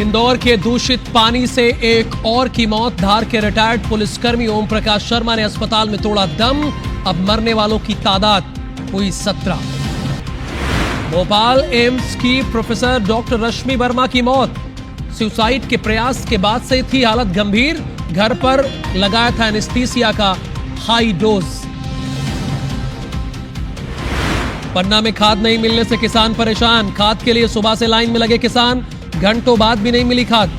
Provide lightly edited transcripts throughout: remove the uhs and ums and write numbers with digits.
इंदौर के दूषित पानी से एक और की मौत। धार के रिटायर्ड पुलिसकर्मी ओम प्रकाश शर्मा ने अस्पताल में तोड़ा दम। अब मरने वालों की तादाद हुई 17। भोपाल एम्स की प्रोफेसर डॉक्टर रश्मि वर्मा की मौत। सुसाइड के प्रयास के बाद से थी हालत गंभीर। घर पर लगाया था एनेस्थीसिया का हाई डोज। पन्ना में खाद नहीं मिलने से किसान परेशान। खाद के लिए सुबह से लाइन में लगे किसान, घंटों बाद भी नहीं मिली खाद।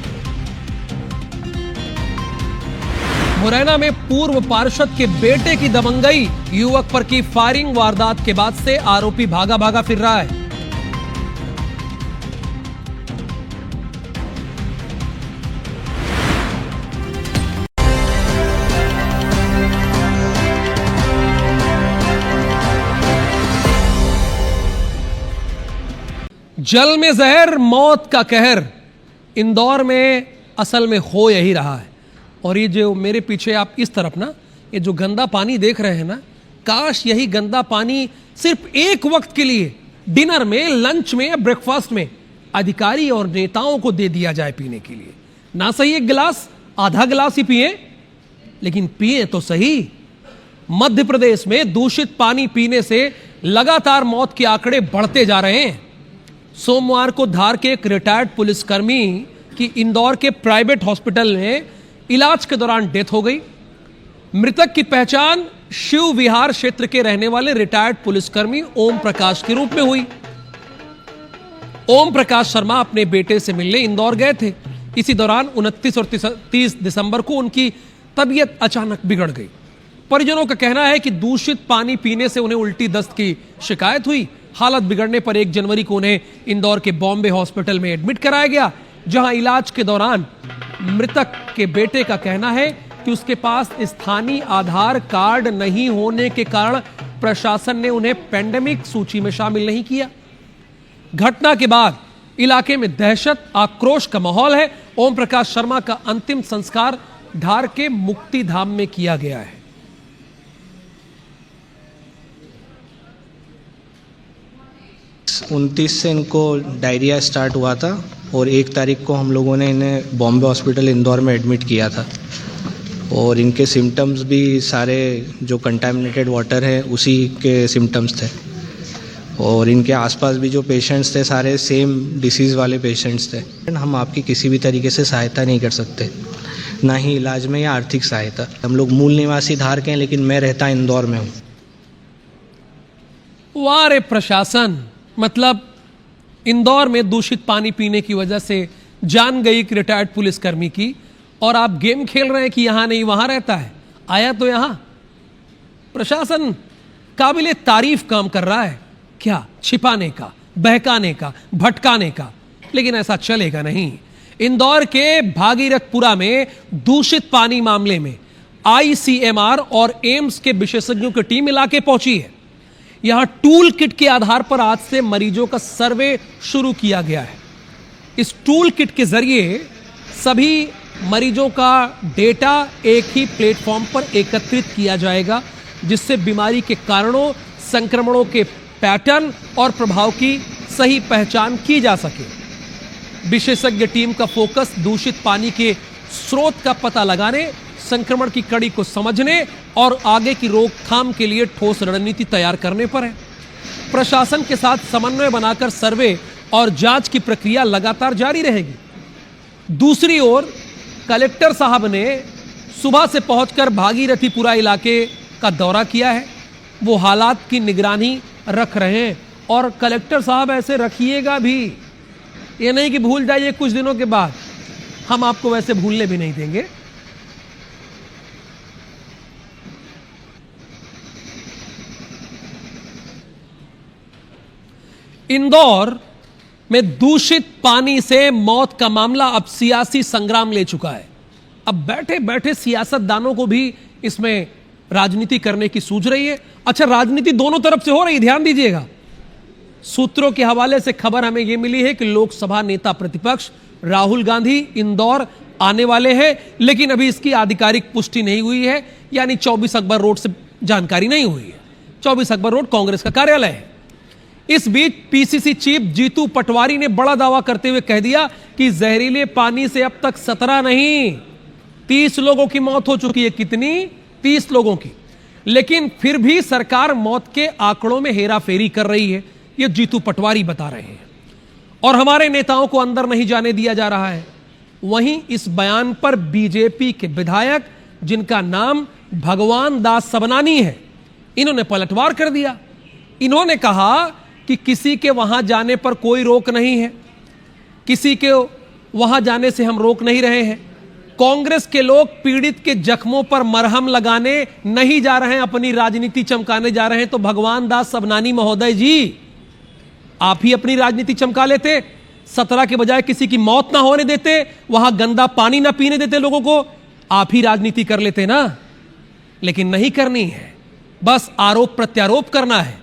मुरैना में पूर्व पार्षद के बेटे की दबंगई। युवक पर की फायरिंग। वारदात के बाद से आरोपी भागा भागा फिर रहा है। जल में जहर, मौत का कहर। इंदौर में असल में हो यही रहा है। और ये जो मेरे पीछे आप इस तरफ ना, ये जो गंदा पानी देख रहे हैं ना, काश यही गंदा पानी सिर्फ एक वक्त के लिए डिनर में, लंच में या ब्रेकफास्ट में अधिकारी और नेताओं को दे दिया जाए पीने के लिए। ना सही एक गिलास, आधा गिलास ही पिए, लेकिन पिए तो सही। मध्य प्रदेश में दूषित पानी पीने से लगातार मौत के आंकड़े बढ़ते जा रहे हैं। सोमवार को धार के एक रिटायर्ड पुलिसकर्मी की इंदौर के प्राइवेट हॉस्पिटल में इलाज के दौरान डेथ हो गई। मृतक की पहचान शिव विहार क्षेत्र के रहने वाले रिटायर्ड पुलिसकर्मी ओम प्रकाश के रूप में हुई। ओम प्रकाश शर्मा अपने बेटे से मिलने इंदौर गए थे। इसी दौरान 29 और 30 दिसंबर को उनकी तबीयत अचानक बिगड़ गई। परिजनों का कहना है कि दूषित पानी पीने से उन्हें उल्टी दस्त की शिकायत हुई। हालत बिगड़ने पर 1 जनवरी को उन्हें इंदौर के बॉम्बे हॉस्पिटल में एडमिट कराया गया, जहां इलाज के दौरान मृतक के बेटे का कहना है कि उसके पास स्थानीय आधार कार्ड नहीं होने के कारण प्रशासन ने उन्हें पेंडेमिक सूची में शामिल नहीं किया। घटना के बाद इलाके में दहशत, आक्रोश का माहौल है। ओम प्रकाश शर्मा का अंतिम संस्कार धार के मुक्ति धाम में किया गया है। 29 से इनको डायरिया स्टार्ट हुआ था और 1 तारीख को हम लोगों ने इन्हें बॉम्बे हॉस्पिटल इंदौर में एडमिट किया था। और इनके सिम्टम्स भी सारे जो कंटामिनेटेड वाटर है उसी के सिम्टम्स थे। और इनके आसपास भी जो पेशेंट्स थे सारे सेम डिसीज़ वाले पेशेंट्स थे। हम आपकी किसी भी तरीके से सहायता नहीं कर सकते, ना ही इलाज में या आर्थिक सहायता। हम लोग मूल निवासी धार के हैं, लेकिन मैं रहता इंदौर में हूँ। वाह रे प्रशासन! मतलब इंदौर में दूषित पानी पीने की वजह से जान गई एक रिटायर्ड पुलिसकर्मी की, और आप गेम खेल रहे हैं कि यहां नहीं वहां रहता है। आया तो यहां। प्रशासन काबिले तारीफ काम कर रहा है। क्या छिपाने का, बहकाने का, भटकाने का, लेकिन ऐसा चलेगा नहीं। इंदौर के भागीरथपुरा में दूषित पानी मामले में ICMR और एम्स के विशेषज्ञों की टीम इलाके पहुंची है। यहां टूल किट के आधार पर आज से मरीजों का सर्वे शुरू किया गया है। इस टूल किट के जरिए सभी मरीजों का डेटा एक ही प्लेटफॉर्म पर एकत्रित किया जाएगा, जिससे बीमारी के कारणों, संक्रमणों के पैटर्न और प्रभाव की सही पहचान की जा सके। विशेषज्ञ टीम का फोकस दूषित पानी के स्रोत का पता लगाने, संक्रमण की कड़ी को समझने और आगे की रोकथाम के लिए ठोस रणनीति तैयार करने पर है। प्रशासन के साथ समन्वय बनाकर सर्वे और जांच की प्रक्रिया लगातार जारी रहेगी। दूसरी ओर कलेक्टर साहब ने सुबह से पहुंचकर भागीरथीपुरा इलाके का दौरा किया है। वो हालात की निगरानी रख रहे हैं, और कलेक्टर साहब ऐसे रखिएगा भी। ये नहीं कि भूल जाइए कुछ दिनों के बाद। हम आपको वैसे भूलने भी नहीं देंगे। इंदौर में दूषित पानी से मौत का मामला अब सियासी संग्राम ले चुका है। अब बैठे बैठे सियासतदानों को भी इसमें राजनीति करने की सूझ रही है। अच्छा, राजनीति दोनों तरफ से हो रही है, ध्यान दीजिएगा। सूत्रों के हवाले से खबर हमें यह मिली है कि लोकसभा नेता प्रतिपक्ष राहुल गांधी इंदौर आने वाले हैं, लेकिन अभी इसकी आधिकारिक पुष्टि नहीं हुई है। यानी 24 अकबर रोड से जानकारी नहीं हुई है। 24 अकबर रोड कांग्रेस का कार्यालय है। इस बीच पीसीसी चीफ जीतू पटवारी ने बड़ा दावा करते हुए कह दिया कि जहरीले पानी से अब तक 17 नहीं 30 लोगों की मौत हो चुकी है। कितनी? 30 लोगों की। लेकिन फिर भी सरकार मौत के आंकड़ों में हेराफेरी कर रही है, यह जीतू पटवारी बता रहे हैं। और हमारे नेताओं को अंदर नहीं जाने दिया जा रहा है। वहीं इस बयान पर बीजेपी के विधायक, जिनका नाम भगवान दास सबनानी है, इन्होंने पलटवार कर दिया। इन्होंने कहा कि किसी के वहां जाने पर कोई रोक नहीं है, किसी के वहां जाने से हम रोक नहीं रहे हैं। कांग्रेस के लोग पीड़ित के जख्मों पर मरहम लगाने नहीं जा रहे हैं, अपनी राजनीति चमकाने जा रहे हैं। तो भगवान दास सबनानी महोदय जी, आप ही अपनी राजनीति चमका लेते, 17 के बजाय किसी की मौत ना होने देते, वहां गंदा पानी ना पीने देते लोगों को, आप ही राजनीति कर लेते ना। लेकिन नहीं करनी है, बस आरोप प्रत्यारोप करना है।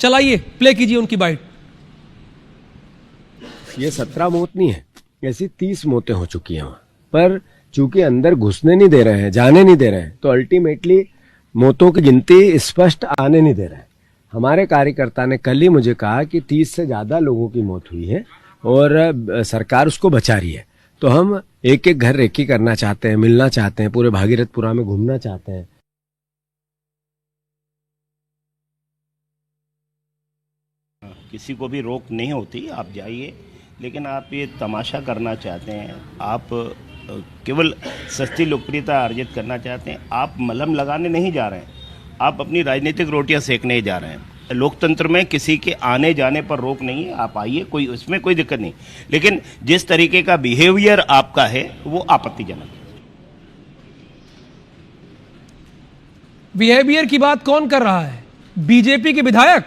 चलाइए, प्ले कीजिए उनकी बाइट। ये 17 मौत नहीं है, ऐसी 30 मौतें हो चुकी हैं वहां पर। चूंकि अंदर घुसने नहीं दे रहे हैं, जाने नहीं दे रहे हैं, तो अल्टीमेटली मौतों की गिनती स्पष्ट आने नहीं दे रहे हैं। हमारे कार्यकर्ता ने कल ही मुझे कहा कि 30 से ज्यादा लोगों की मौत हुई है और सरकार उसको बचा रही है। तो हम एक एक घर रेकी करना चाहते हैं, मिलना चाहते हैं, पूरे भागीरथपुरा में घूमना चाहते हैं। किसी को भी रोक नहीं होती, आप जाइए। लेकिन आप ये तमाशा करना चाहते हैं, आप केवल सस्ती लोकप्रियता अर्जित करना चाहते हैं। आप मलहम लगाने नहीं जा रहे हैं, आप अपनी राजनीतिक रोटियां सेकने जा रहे हैं। लोकतंत्र में किसी के आने जाने पर रोक नहीं है, आप आइए, कोई उसमें कोई दिक्कत नहीं। लेकिन जिस तरीके का बिहेवियर आपका है वो आपत्तिजनक है। बिहेवियर की बात कौन कर रहा है? बीजेपी के विधायक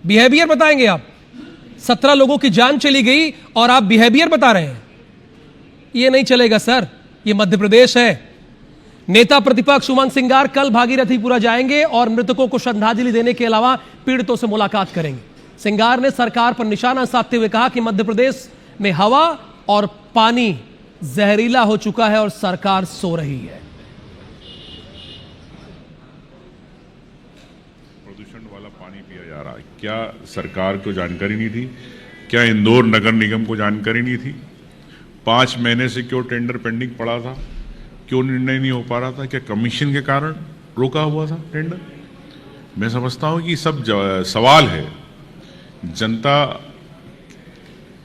बिहेवियर बताएंगे आप? 17 लोगों की जान चली गई और आप बिहेवियर बता रहे हैं? यह नहीं चलेगा सर, यह मध्य प्रदेश है। नेता प्रतिपक्ष उमंग सिंगार कल भागीरथीपुरा जाएंगे और मृतकों को श्रद्धांजलि देने के अलावा पीड़ितों से मुलाकात करेंगे। सिंगार ने सरकार पर निशाना साधते हुए कहा कि मध्य प्रदेश में हवा और पानी जहरीला हो चुका है और सरकार सो रही है। प्रदूषण वाला पानी पिया जा रहा है, क्या सरकार को जानकारी नहीं थी? क्या इंदौर नगर निगम को जानकारी नहीं थी? 5 महीने से क्यों टेंडर पेंडिंग पड़ा था? क्यों निर्णय नहीं हो पा रहा था? क्या कमीशन के कारण रोका हुआ था टेंडर? मैं समझता हूं कि सब सवाल है। जनता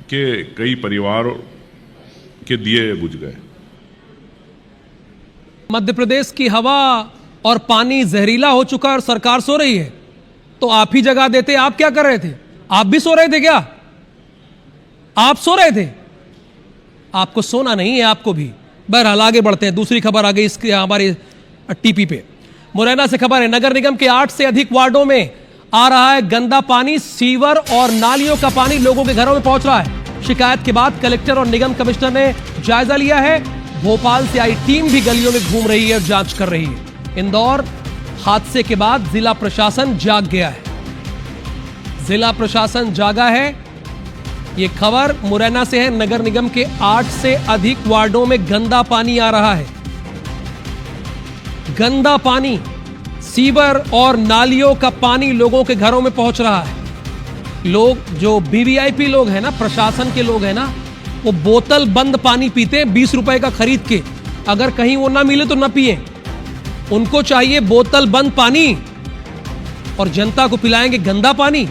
के कई परिवारों के दिए बुझ गए। मध्य प्रदेश की हवा और पानी जहरीला हो चुका है और सरकार सो रही है, तो आप ही जगह देते। आप क्या कर रहे थे? आप भी सो रहे थे क्या? आप सो रहे थे? आपको सोना नहीं है, आपको भी। बहरहाल आगे बढ़ते हैं। दूसरी खबर आ गई इसके हमारे टीपी पे। मुरैना से खबर है, नगर निगम के 8 से अधिक वार्डों में आ रहा है गंदा पानी। सीवर और नालियों का पानी लोगों के घरों में पहुंच रहा है। शिकायत के बाद कलेक्टर और निगम कमिश्नर ने जायजा लिया है। भोपाल से आई टीम भी गलियों में घूम रही है और जांच कर रही है। इंदौर हादसे के बाद जिला प्रशासन जाग गया है। जिला प्रशासन जागा है। यह खबर मुरैना से है। नगर निगम के 8 से अधिक वार्डों में गंदा पानी आ रहा है। गंदा पानी, सीवर और नालियों का पानी लोगों के घरों में पहुंच रहा है। लोग जो वीवीआईपी लोग हैं ना, प्रशासन के लोग हैं ना, वो बोतल बंद पानी पीते हैं 20 रुपए का खरीद के। अगर कहीं वो ना मिले तो ना पिए, उनको चाहिए बोतल बंद पानी। और जनता को पिलाएंगे गंदा पानी?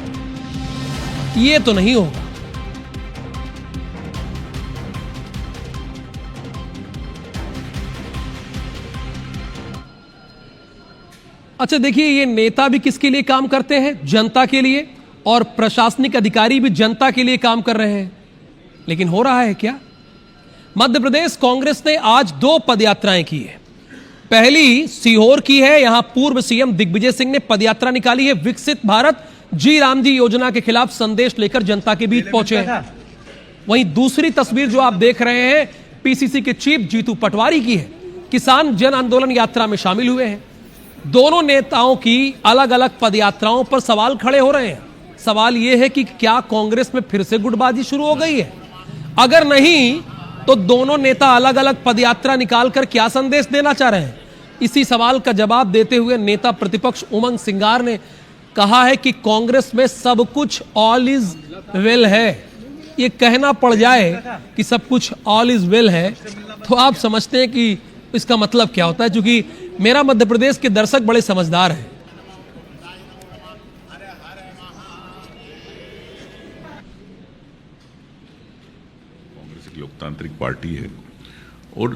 ये तो नहीं होगा। अच्छा देखिए, ये नेता भी किसके लिए काम करते हैं? जनता के लिए। और प्रशासनिक अधिकारी भी जनता के लिए काम कर रहे हैं। लेकिन हो रहा है क्या? मध्य प्रदेश कांग्रेस ने आज 2 पदयात्राएं की है। पहली सीहोर की है। यहां पूर्व सीएम दिग्विजय सिंह ने पदयात्रा निकाली है। विकसित भारत जी राम जी योजना के खिलाफ संदेश लेकर जनता के बीच पहुंचे हैं। वहीं दूसरी तस्वीर जो आप देख रहे हैं, पीसीसी के चीफ जीतू पटवारी की है। किसान जन आंदोलन यात्रा में शामिल हुए हैं। दोनों नेताओं की अलग अलग पदयात्राओं पर सवाल खड़े हो रहे हैं। सवाल यह है कि क्या कांग्रेस में फिर से गुटबाजी शुरू हो गई है? अगर नहीं तो दोनों नेता अलग अलग पदयात्रा निकालकर क्या संदेश देना चाह रहे हैं? इसी सवाल का जवाब देते हुए नेता प्रतिपक्ष उमंग सिंगार ने कहा है कि कांग्रेस में सब कुछ ऑल इज वेल है। ये कहना पड़ जाए कि सब कुछ ऑल इज वेल है तो आप समझते हैं कि इसका मतलब क्या होता है, क्योंकि मेरा मध्य प्रदेश के दर्शक बड़े समझदार हैं। कांग्रेस एक लोकतांत्रिक पार्टी है और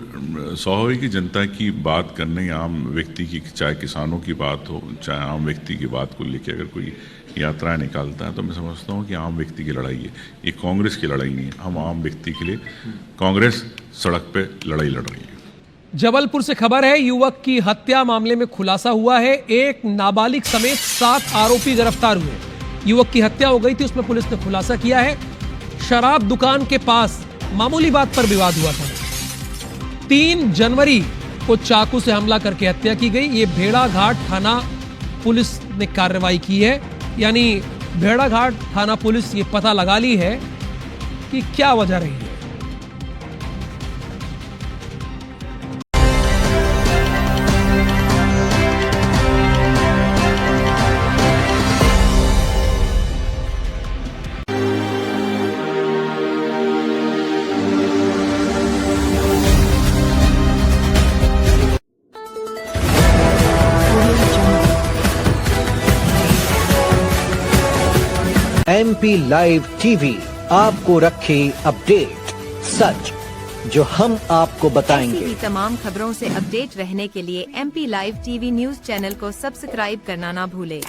स्वाभाविक की जनता की बात करने, आम व्यक्ति की, चाहे किसानों की बात हो, चाहे आम व्यक्ति की बात को लेकर अगर कोई यात्राएं निकालता है तो मैं समझता हूं कि आम व्यक्ति की लड़ाई है, ये कांग्रेस की लड़ाई नहीं है। हम आम व्यक्ति के लिए कांग्रेस सड़क पे लड़ाई लड़ रही है। जबलपुर से खबर है, युवक की हत्या मामले में खुलासा हुआ है। एक नाबालिग समेत 7 आरोपी गिरफ्तार हुए। युवक की हत्या हो गई थी, उसमें पुलिस ने खुलासा किया है। शराब दुकान के पास मामूली बात पर विवाद हुआ था। 3 जनवरी को चाकू से हमला करके हत्या की गई। ये भेड़ाघाट थाना पुलिस ने कार्रवाई की है, यानी भेड़ाघाट थाना पुलिस ये पता लगा ली है कि क्या वजह रही है। MP लाइव टीवी आपको रखे अपडेट, सच जो हम आपको बताएंगे। ऐसी ही तमाम खबरों से अपडेट रहने के लिए MP live TV news channel को सब्सक्राइब करना ना भूले।